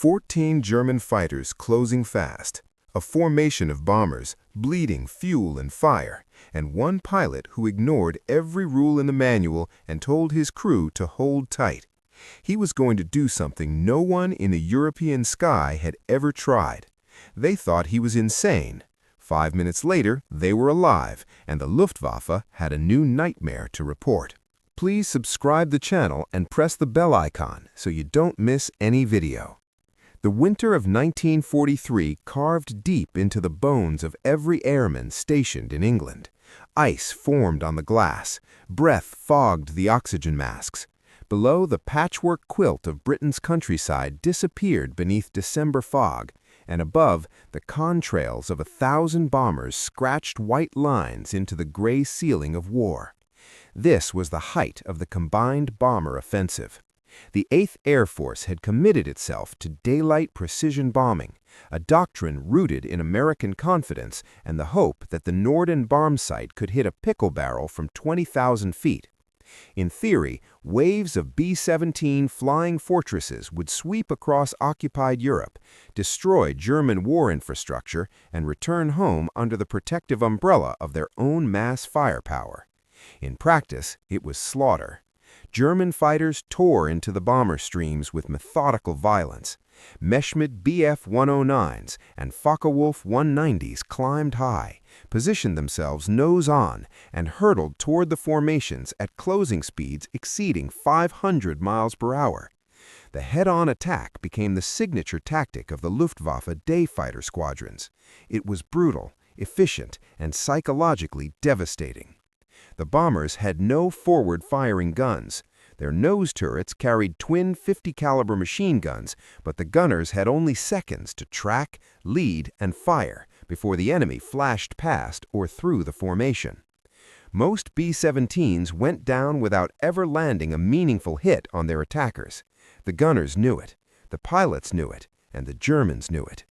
14 German fighters closing fast, a formation of bombers, bleeding fuel and fire, and one pilot who ignored every rule in the manual and told his crew to hold tight. He was going to do something no one in a European sky had ever tried. They thought he was insane. 5 minutes later, they were alive, and the Luftwaffe had a new nightmare to report. Please subscribe the channel and press the bell icon so you don't miss any video. The winter of 1943 carved deep into the bones of every airman stationed in England. Ice formed on the glass. Breath fogged the oxygen masks. Below, the patchwork quilt of Britain's countryside disappeared beneath December fog, and above, the contrails of 1,000 bombers scratched white lines into the gray ceiling of war. This was the height of the combined bomber offensive. The 8th Air Force had committed itself to daylight precision bombing, a doctrine rooted in American confidence and the hope that the Norden bomb site could hit a pickle barrel from 20,000 feet. In theory, waves of B-17 flying fortresses would sweep across occupied Europe, destroy German war infrastructure, and return home under the protective umbrella of their own mass firepower. In practice, it was slaughter. German fighters tore into the bomber streams with methodical violence. Messerschmitt Bf-109s and Focke-Wulf 190s climbed high, positioned themselves nose-on, and hurtled toward the formations at closing speeds exceeding 500 miles per hour. The head-on attack became the signature tactic of the Luftwaffe day fighter squadrons. It was brutal, efficient, and psychologically devastating. The bombers had no forward-firing guns. Their nose turrets carried twin 50-caliber machine guns, but the gunners had only seconds to track, lead, and fire before the enemy flashed past or through the formation. Most B-17s went down without ever landing a meaningful hit on their attackers. The gunners knew it, the pilots knew it, and the Germans knew it.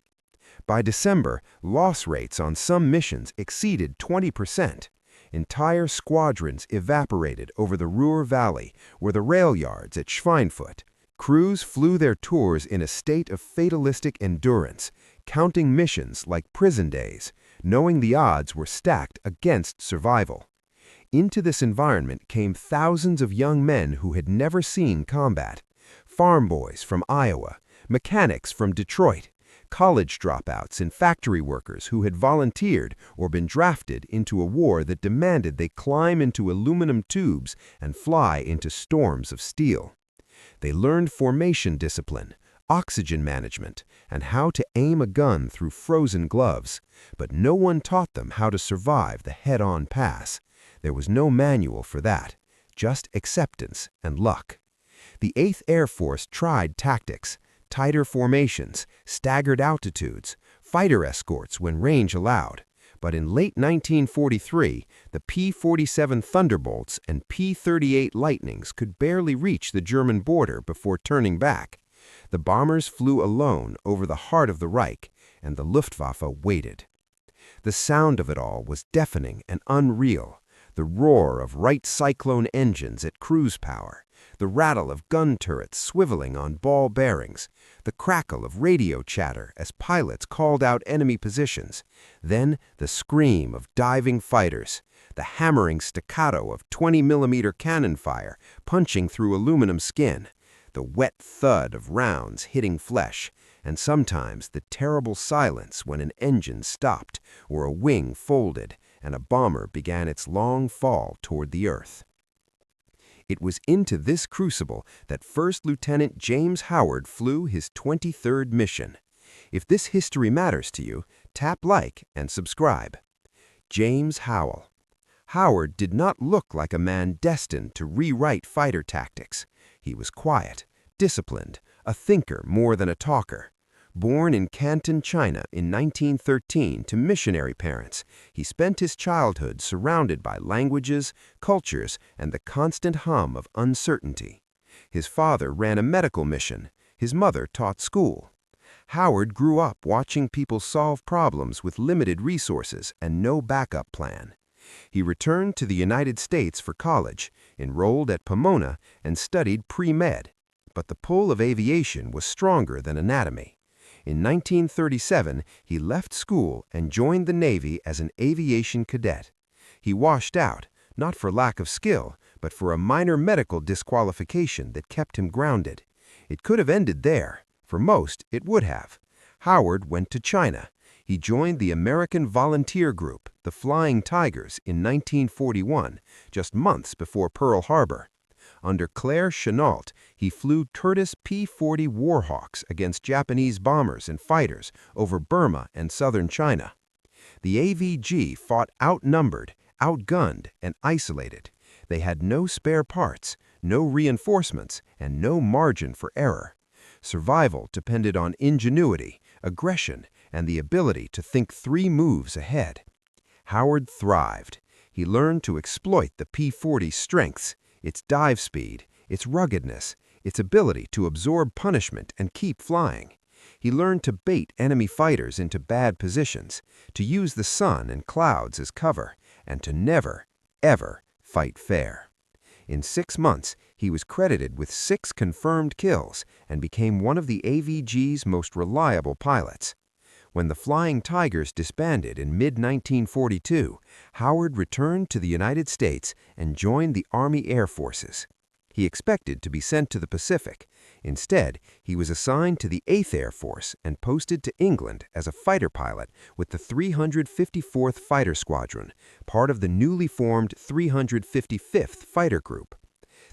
By December, loss rates on some missions exceeded 20%. Entire squadrons evaporated over the Ruhr Valley or the rail yards at Schweinfurt. Crews flew their tours in a state of fatalistic endurance, counting missions like prison days, knowing the odds were stacked against survival. Into this environment came thousands of young men who had never seen combat. Farm boys from Iowa, mechanics from Detroit, college dropouts and factory workers who had volunteered or been drafted into a war that demanded they climb into aluminum tubes and fly into storms of steel. They learned formation discipline, oxygen management, and how to aim a gun through frozen gloves, but no one taught them how to survive the head-on pass. There was no manual for that, just acceptance and luck. The 8th Air Force tried tactics, tighter formations, staggered altitudes, fighter escorts when range allowed. But in late 1943, the P-47 Thunderbolts and P-38 Lightnings could barely reach the German border before turning back. The bombers flew alone over the heart of the Reich, and the Luftwaffe waited. The sound of it all was deafening and unreal. The roar of Wright Cyclone engines at cruise power, the rattle of gun turrets swiveling on ball bearings, the crackle of radio chatter as pilots called out enemy positions, then the scream of diving fighters, the hammering staccato of 20mm cannon fire punching through aluminum skin, the wet thud of rounds hitting flesh, and sometimes the terrible silence when an engine stopped or a wing folded and a bomber began its long fall toward the earth. It was into this crucible that First Lieutenant James Howard flew his 23rd mission. If this history matters to you, tap like and subscribe. James Howell. Howard did not look like a man destined to rewrite fighter tactics. He was quiet, disciplined, a thinker more than a talker. Born in Canton, China in 1913 to missionary parents, he spent his childhood surrounded by languages, cultures, and the constant hum of uncertainty. His father ran a medical mission. His mother taught school. Howard grew up watching people solve problems with limited resources and no backup plan. He returned to the United States for college, enrolled at Pomona, and studied pre-med. But the pull of aviation was stronger than anatomy. In 1937, he left school and joined the Navy as an aviation cadet. He washed out, not for lack of skill, but for a minor medical disqualification that kept him grounded. It could have ended there. For most, it would have. Howard went to China. He joined the American volunteer group, the Flying Tigers, in 1941, just months before Pearl Harbor. Under Claire Chennault, he flew Curtiss P-40 Warhawks against Japanese bombers and fighters over Burma and southern China. The AVG fought outnumbered, outgunned, and isolated. They had no spare parts, no reinforcements, and no margin for error. Survival depended on ingenuity, aggression, and the ability to think 3 moves ahead. Howard thrived. He learned to exploit the P-40's strengths, its dive speed, its ruggedness, its ability to absorb punishment and keep flying. He learned to bait enemy fighters into bad positions, to use the sun and clouds as cover, and to never, ever fight fair. In 6 months, he was credited with 6 confirmed kills and became one of the AVG's most reliable pilots. When the Flying Tigers disbanded in mid-1942, Howard returned to the United States and joined the Army Air Forces. He expected to be sent to the Pacific. Instead, he was assigned to the 8th Air Force and posted to England as a fighter pilot with the 354th Fighter Squadron, part of the newly formed 355th Fighter Group.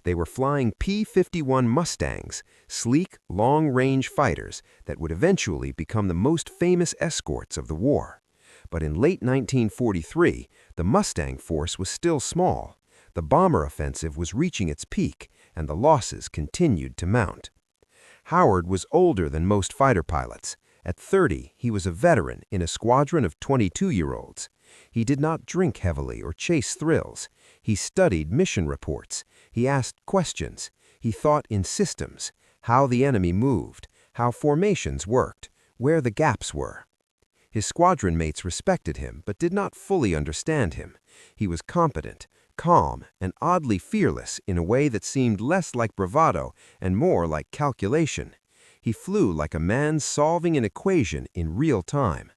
They were flying P-51 Mustangs, sleek, long-range fighters that would eventually become the most famous escorts of the war. But in late 1943, the Mustang force was still small. The bomber offensive was reaching its peak, and the losses continued to mount. Howard was older than most fighter pilots. At 30, he was a veteran in a squadron of 22-year-olds. He did not drink heavily or chase thrills. He studied mission reports. He asked questions. He thought in systems, how the enemy moved, how formations worked, where the gaps were. His squadron mates respected him but did not fully understand him. He was competent, calm, and oddly fearless in a way that seemed less like bravado and more like calculation. He flew like a man solving an equation in real time.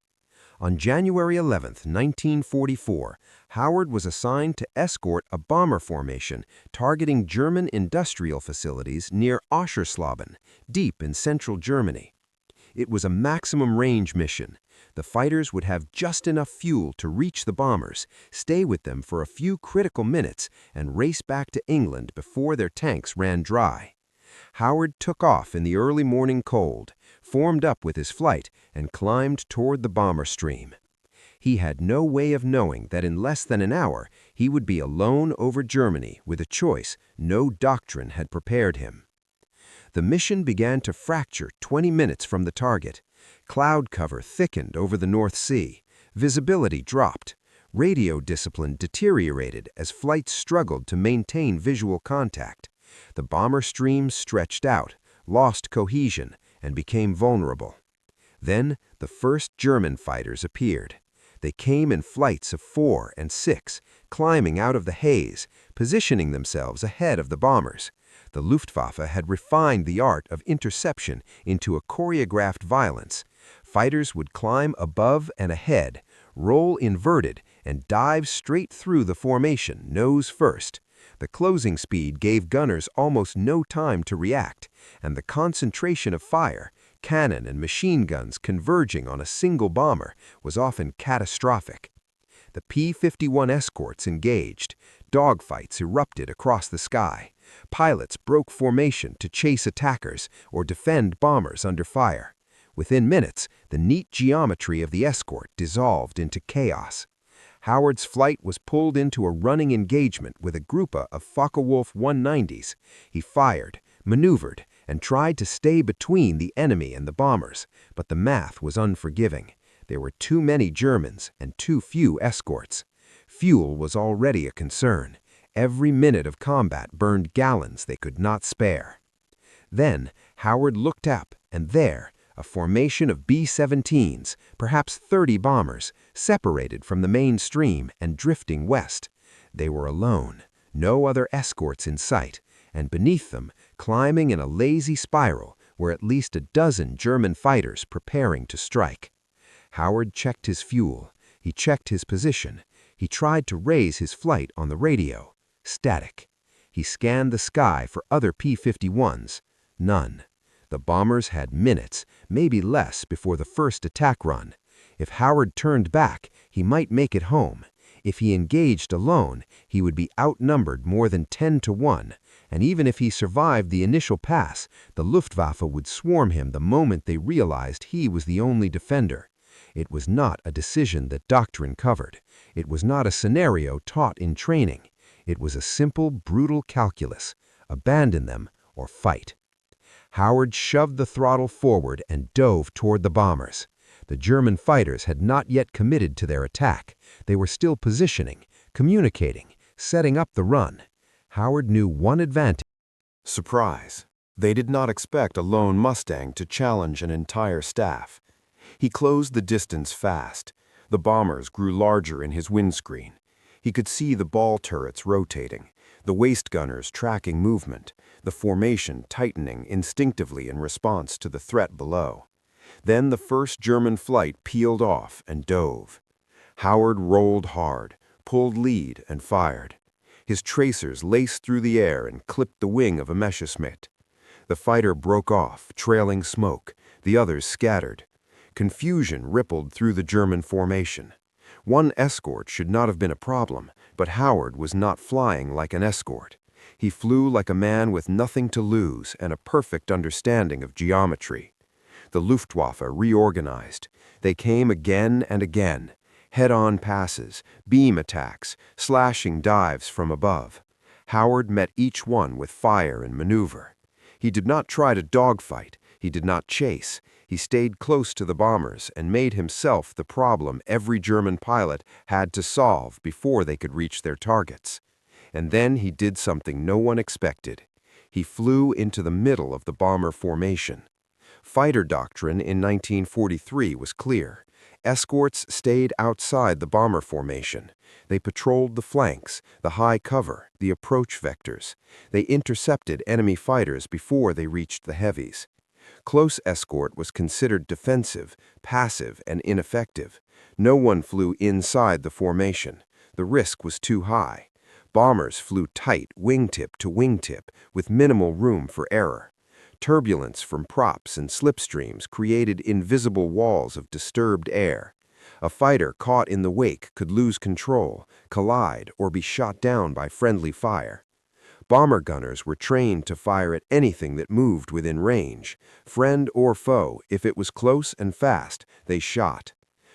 On January 11, 1944, Howard was assigned to escort a bomber formation targeting German industrial facilities near Oschersleben, deep in central Germany. It was a maximum range mission. The fighters would have just enough fuel to reach the bombers, stay with them for a few critical minutes, and race back to England before their tanks ran dry. Howard took off in the early morning cold, formed up with his flight, and climbed toward the bomber stream. He had no way of knowing that in less than an hour he would be alone over Germany with a choice no doctrine had prepared him. The mission began to fracture 20 minutes from the target. Cloud cover thickened over the North Sea. Visibility dropped. Radio discipline deteriorated as flights struggled to maintain visual contact. The bomber stream stretched out, lost cohesion, and became vulnerable. Then the first German fighters appeared. They came in flights of 4 and 6, climbing out of the haze, positioning themselves ahead of the bombers. The Luftwaffe had refined the art of interception into a choreographed violence. Fighters would climb above and ahead, roll inverted, and dive straight through the formation, nose first. The closing speed gave gunners almost no time to react, and the concentration of fire, cannon and machine guns converging on a single bomber, was often catastrophic. The P-51 escorts engaged. Dogfights erupted across the sky. Pilots broke formation to chase attackers or defend bombers under fire. Within minutes, the neat geometry of the escort dissolved into chaos. Howard's flight was pulled into a running engagement with a group of Focke-Wulf 190s. He fired, maneuvered, and tried to stay between the enemy and the bombers, but the math was unforgiving. There were too many Germans and too few escorts. Fuel was already a concern. Every minute of combat burned gallons they could not spare. Then Howard looked up, and there, a formation of B-17s, perhaps 30 bombers, separated from the main stream and drifting west. They were alone, no other escorts in sight, and beneath them, climbing in a lazy spiral were at least a dozen German fighters preparing to strike. Howard checked his fuel. He checked his position. He tried to raise his flight on the radio. Static. He scanned the sky for other P-51s. None. The bombers had minutes, maybe less, before the first attack run. If Howard turned back, he might make it home. If he engaged alone, he would be outnumbered more than 10-1, and even if he survived the initial pass, the Luftwaffe would swarm him the moment they realized he was the only defender. It was not a decision that doctrine covered. It was not a scenario taught in training. It was a simple, brutal calculus: abandon them or fight. Howard shoved the throttle forward and dove toward the bombers. The German fighters had not yet committed to their attack. They were still positioning, communicating, setting up the run. Howard knew one advantage. Surprise. They did not expect a lone Mustang to challenge an entire staff. He closed the distance fast. The bombers grew larger in his windscreen. He could see the ball turrets rotating, the waist gunners tracking movement, the formation tightening instinctively in response to the threat below. Then the first German flight peeled off and dove. Howard rolled hard, pulled lead, and fired. His tracers laced through the air and clipped the wing of a Messerschmitt. The fighter broke off, trailing smoke. The others scattered. Confusion rippled through the German formation. One escort should not have been a problem, but Howard was not flying like an escort. He flew like a man with nothing to lose and a perfect understanding of geometry. The Luftwaffe reorganized. They came again and again. Head-on passes, beam attacks, slashing dives from above. Howard met each one with fire and maneuver. He did not try to dogfight. He did not chase. He stayed close to the bombers and made himself the problem every German pilot had to solve before they could reach their targets. And then he did something no one expected. He flew into the middle of the bomber formation. Fighter doctrine in 1943 was clear. Escorts stayed outside the bomber formation. They patrolled the flanks, the high cover, the approach vectors. They intercepted enemy fighters before they reached the heavies. Close escort was considered defensive, passive, and ineffective. No one flew inside the formation. The risk was too high. Bombers flew tight, wingtip to wingtip, with minimal room for error. Turbulence from props and slipstreams created invisible walls of disturbed air. A fighter caught in the wake could lose control, collide, or be shot down by friendly fire. Bomber gunners were trained to fire at anything that moved within range. Friend or foe, if it was close and fast, they shot.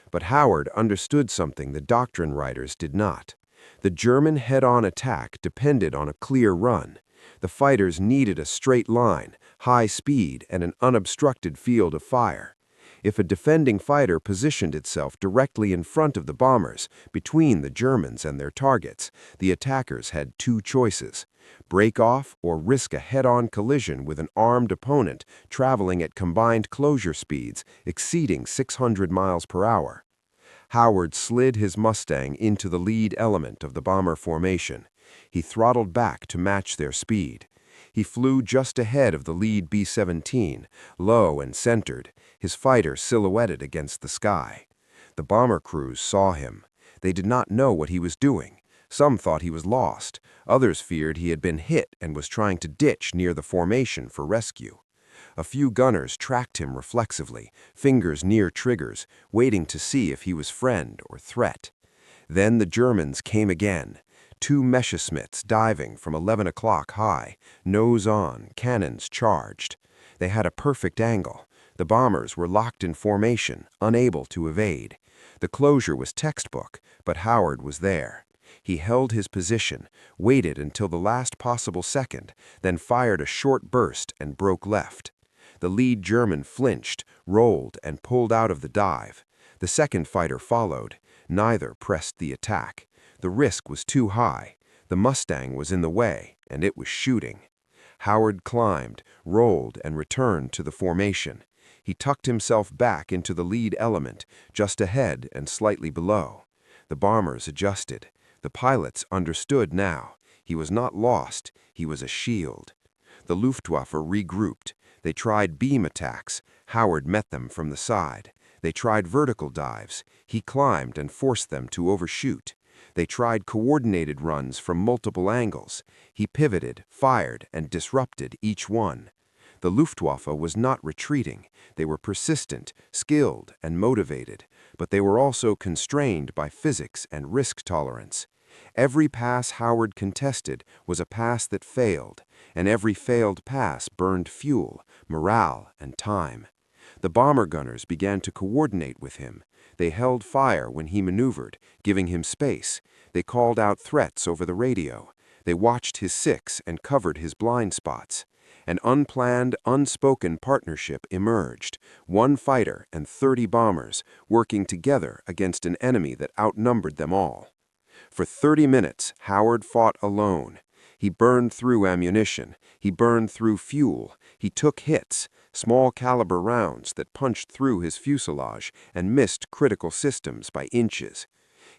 But Howard understood something the doctrine writers did not. The German head-on attack depended on a clear run. The fighters needed a straight line, high speed, and an unobstructed field of fire. If a defending fighter positioned itself directly in front of the bombers, between the Germans and their targets, the attackers had two choices: break off or risk a head-on collision with an armed opponent traveling at combined closure speeds exceeding 600 miles per hour. Howard slid his Mustang into the lead element of the bomber formation. He throttled back to match their speed. He flew just ahead of the lead B-17, low and centered, his fighter silhouetted against the sky. The bomber crews saw him. They did not know what he was doing. Some thought he was lost. Others feared he had been hit and was trying to ditch near the formation for rescue. A few gunners tracked him reflexively, fingers near triggers, waiting to see if he was friend or threat. Then the Germans came again. Two Messerschmitts diving from 11 o'clock high, nose on, cannons charged. They had a perfect angle. The bombers were locked in formation, unable to evade. The closure was textbook, but Howard was there. He held his position, waited until the last possible second, then fired a short burst and broke left. The lead German flinched, rolled, and pulled out of the dive. The second fighter followed. Neither pressed the attack. The risk was too high. The Mustang was in the way, and it was shooting. Howard climbed, rolled, and returned to the formation. He tucked himself back into the lead element, just ahead and slightly below. The bombers adjusted. The pilots understood now. He was not lost. He was a shield. The Luftwaffe regrouped. They tried beam attacks. Howard met them from the side. They tried vertical dives. He climbed and forced them to overshoot. They tried coordinated runs from multiple angles. He pivoted, fired, and disrupted each one. The Luftwaffe was not retreating. They were persistent, skilled, and motivated, but they were also constrained by physics and risk tolerance. Every pass Howard contested was a pass that failed, and every failed pass burned fuel, morale, and time. The bomber gunners began to coordinate with him. They held fire when he maneuvered, giving him space. They called out threats over the radio. They watched his six and covered his blind spots. An unplanned, unspoken partnership emerged, one fighter and 30 bombers working together against an enemy that outnumbered them all. For 30 minutes, Howard fought alone. He burned through ammunition. He burned through fuel. He took hits, small caliber rounds that punched through his fuselage and missed critical systems by inches.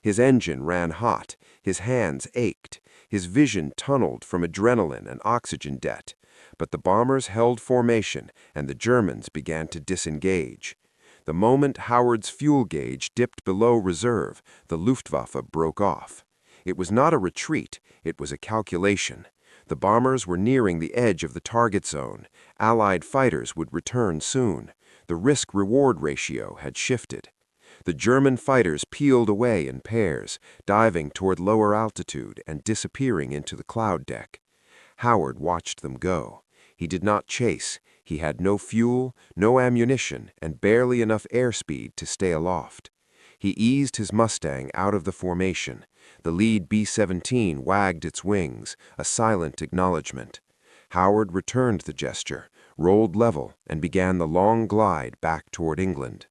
His engine ran hot. His hands ached. His vision tunneled from adrenaline and oxygen debt. But the bombers held formation, and the Germans began to disengage. The moment Howard's fuel gauge dipped below reserve, the Luftwaffe broke off. It was not a retreat, it was a calculation. The bombers were nearing the edge of the target zone. Allied fighters would return soon. The risk-reward ratio had shifted. The German fighters peeled away in pairs, diving toward lower altitude and disappearing into the cloud deck. Howard watched them go. He did not chase. He had no fuel, no ammunition, and barely enough airspeed to stay aloft. He eased his Mustang out of the formation. The lead B-17 wagged its wings, a silent acknowledgement. Howard returned the gesture, rolled level, and began the long glide back toward England.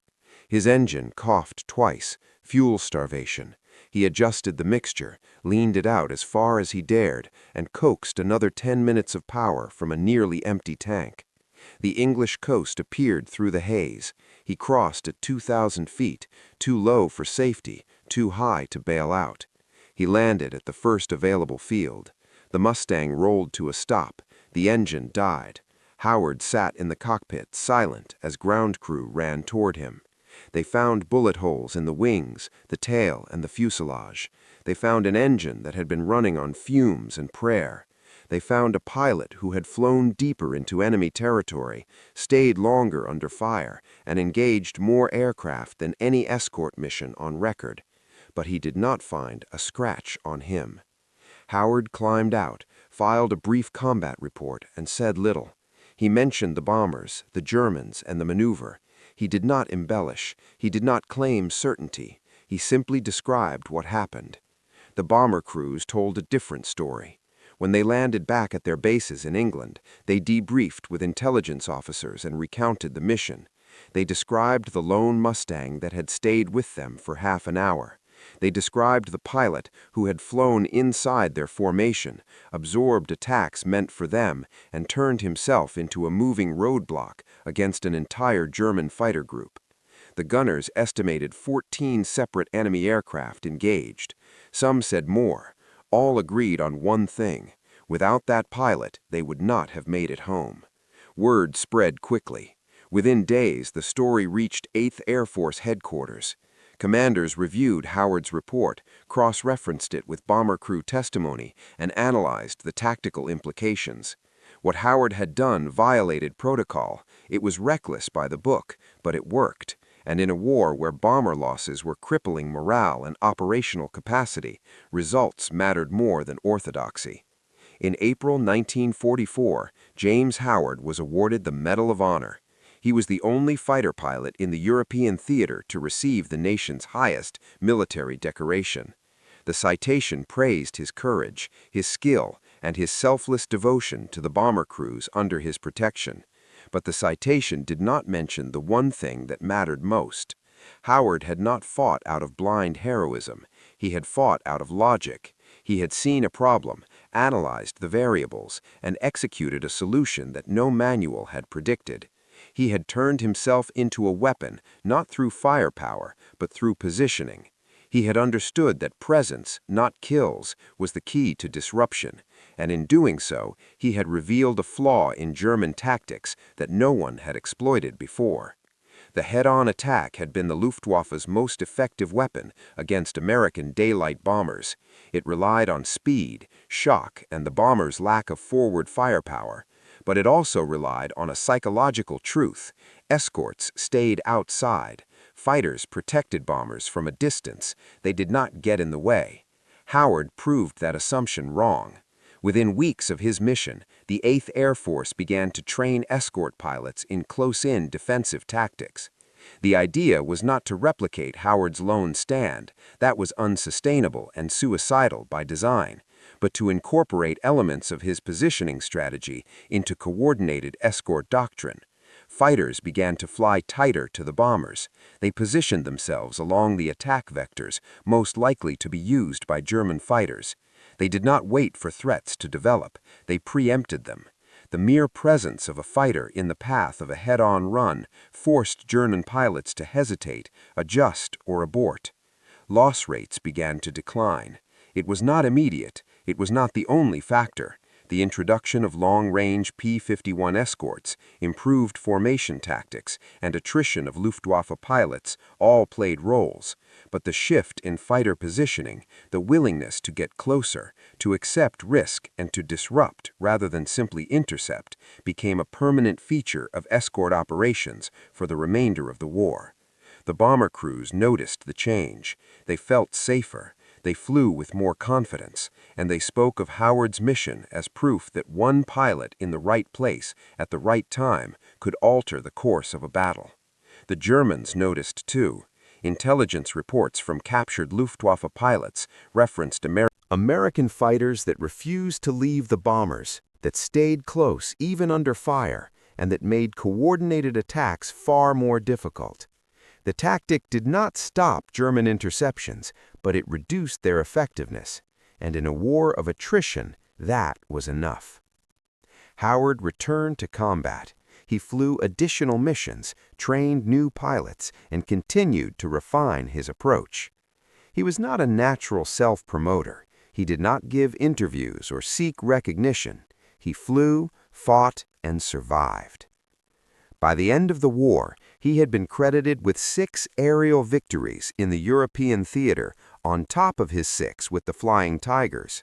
His engine coughed twice, fuel starvation. He adjusted the mixture, leaned it out as far as he dared, and coaxed another 10 minutes of power from a nearly empty tank. The English coast appeared through the haze. He crossed at 2,000 feet, too low for safety, too high to bail out. He landed at the first available field. The Mustang rolled to a stop. The engine died. Howard sat in the cockpit, silent, as ground crew ran toward him. They found bullet holes in the wings, the tail, and the fuselage. They found an engine that had been running on fumes and prayer. They found a pilot who had flown deeper into enemy territory, stayed longer under fire, and engaged more aircraft than any escort mission on record. But he did not find a scratch on him. Howard climbed out, filed a brief combat report, and said little. He mentioned the bombers, the Germans, and the maneuver. He did not embellish. He did not claim certainty. He simply described what happened. The bomber crews told a different story. When they landed back at their bases in England, they debriefed with intelligence officers and recounted the mission. They described the lone Mustang that had stayed with them for half an hour. They described the pilot who had flown inside their formation, absorbed attacks meant for them, and turned himself into a moving roadblock against an entire German fighter group. The gunners estimated 14 separate enemy aircraft engaged. Some said more. All agreed on one thing. Without that pilot, they would not have made it home. Word spread quickly. Within days, the story reached 8th Air Force headquarters. Commanders reviewed Howard's report, cross-referenced it with bomber crew testimony, and analyzed the tactical implications. What Howard had done violated protocol. It was reckless by the book, but it worked. And in a war where bomber losses were crippling morale and operational capacity, results mattered more than orthodoxy. In April 1944, James Howard was awarded the Medal of Honor. He was the only fighter pilot in the European theater to receive the nation's highest military decoration. The citation praised his courage, his skill, and his selfless devotion to the bomber crews under his protection. But the citation did not mention the one thing that mattered most. Howard had not fought out of blind heroism. He had fought out of logic. He had seen a problem, analyzed the variables, and executed a solution that no manual had predicted. He had turned himself into a weapon, not through firepower, but through positioning. He had understood that presence, not kills, was the key to disruption, and in doing so, he had revealed a flaw in German tactics that no one had exploited before. The head-on attack had been the Luftwaffe's most effective weapon against American daylight bombers. It relied on speed, shock, and the bombers' lack of forward firepower. But it also relied on a psychological truth. Escorts stayed outside. Fighters protected bombers from a distance. They did not get in the way. Howard proved that assumption wrong. Within weeks of his mission, the 8th Air Force began to train escort pilots in close-in defensive tactics. The idea was not to replicate Howard's lone stand, that was unsustainable and suicidal by design, but to incorporate elements of his positioning strategy into coordinated escort doctrine. Fighters began to fly tighter to the bombers. They positioned themselves along the attack vectors most likely to be used by German fighters. They did not wait for threats to develop, they preempted them. The mere presence of a fighter in the path of a head-on run forced German pilots to hesitate, adjust, or abort. Loss rates began to decline. It was not immediate, it was not the only factor. The introduction of long-range P-51 escorts, improved formation tactics, and attrition of Luftwaffe pilots all played roles. But the shift in fighter positioning, the willingness to get closer, to accept risk and to disrupt rather than simply intercept, became a permanent feature of escort operations for the remainder of the war. The bomber crews noticed the change. They felt safer. They flew with more confidence, and they spoke of Howard's mission as proof that one pilot in the right place at the right time could alter the course of a battle. The Germans noticed too. Intelligence reports from captured Luftwaffe pilots referenced American fighters that refused to leave the bombers, that stayed close even under fire, and that made coordinated attacks far more difficult. The tactic did not stop German interceptions, but it reduced their effectiveness, and in a war of attrition, that was enough. Howard returned to combat. He flew additional missions, trained new pilots, and continued to refine his approach. He was not a natural self-promoter. He did not give interviews or seek recognition. He flew, fought, and survived. By the end of the war, he had been credited with 6 aerial victories in the European theater, on top of his 6 with the Flying Tigers.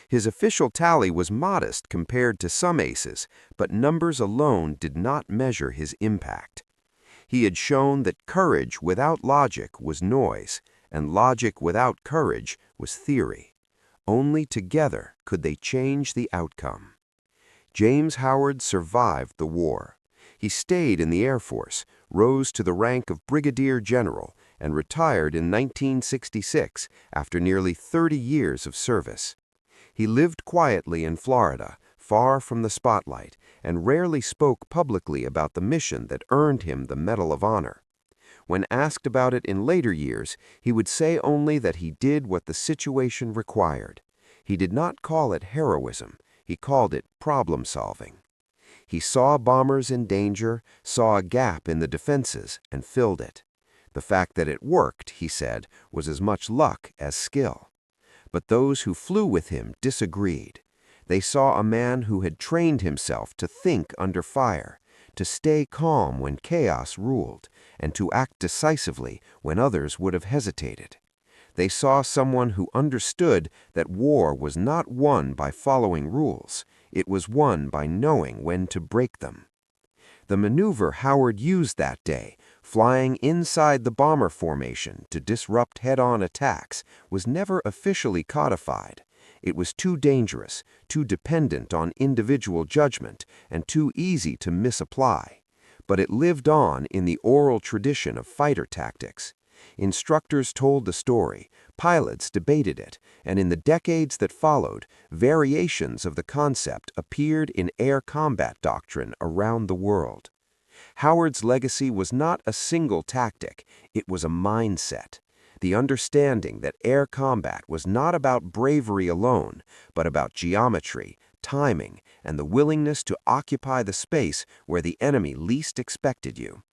His official tally was modest compared to some aces, but numbers alone did not measure his impact. He had shown that courage without logic was noise, and logic without courage was theory. Only together could they change the outcome. James Howard survived the war. He stayed in the Air Force, rose to the rank of Brigadier General, and retired in 1966 after nearly 30 years of service. He lived quietly in Florida, far from the spotlight, and rarely spoke publicly about the mission that earned him the Medal of Honor. When asked about it in later years, he would say only that he did what the situation required. He did not call it heroism, he called it problem-solving. He saw bombers in danger, saw a gap in the defenses, and filled it. The fact that it worked, he said, was as much luck as skill. But those who flew with him disagreed. They saw a man who had trained himself to think under fire, to stay calm when chaos ruled, and to act decisively when others would have hesitated. They saw someone who understood that war was not won by following rules. It was won by knowing when to break them. The maneuver Howard used that day, flying inside the bomber formation to disrupt head-on attacks, was never officially codified. It was too dangerous, too dependent on individual judgment, and too easy to misapply. But it lived on in the oral tradition of fighter tactics. Instructors told the story, pilots debated it, and in the decades that followed, variations of the concept appeared in air combat doctrine around the world. Howard's legacy was not a single tactic, it was a mindset. The understanding that air combat was not about bravery alone, but about geometry, timing, and the willingness to occupy the space where the enemy least expected you.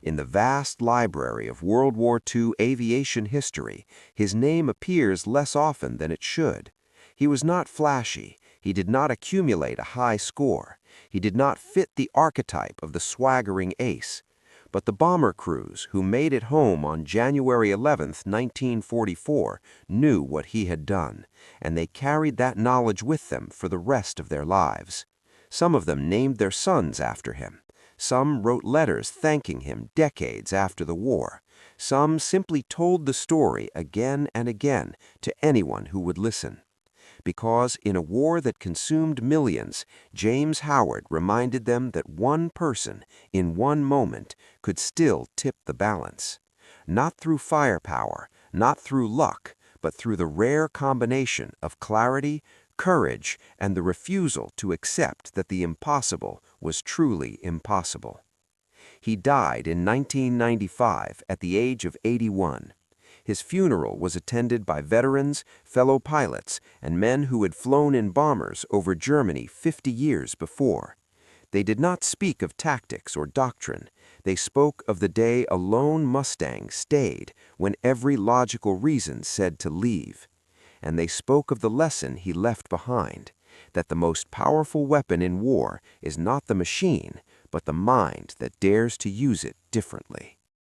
In the vast library of World War II aviation history, his name appears less often than it should. He was not flashy, He did not accumulate a high score. He did not fit the archetype of the swaggering ace. But the bomber crews who made it home on January 11, 1944, knew what he had done, and they carried that knowledge with them for the rest of their lives. Some of them named their sons after him. Some wrote letters thanking him decades after the war. Some simply told the story again and again to anyone who would listen. Because in a war that consumed millions, James Howard reminded them that one person, in one moment, could still tip the balance. Not through firepower, not through luck, but through the rare combination of clarity, courage, and the refusal to accept that the impossible was truly impossible. He died in 1995 at the age of 81. His funeral was attended by veterans, fellow pilots, and men who had flown in bombers over Germany 50 years before. They did not speak of tactics or doctrine. They spoke of the day a lone Mustang stayed when every logical reason said to leave. And they spoke of the lesson he left behind, that the most powerful weapon in war is not the machine, but the mind that dares to use it differently.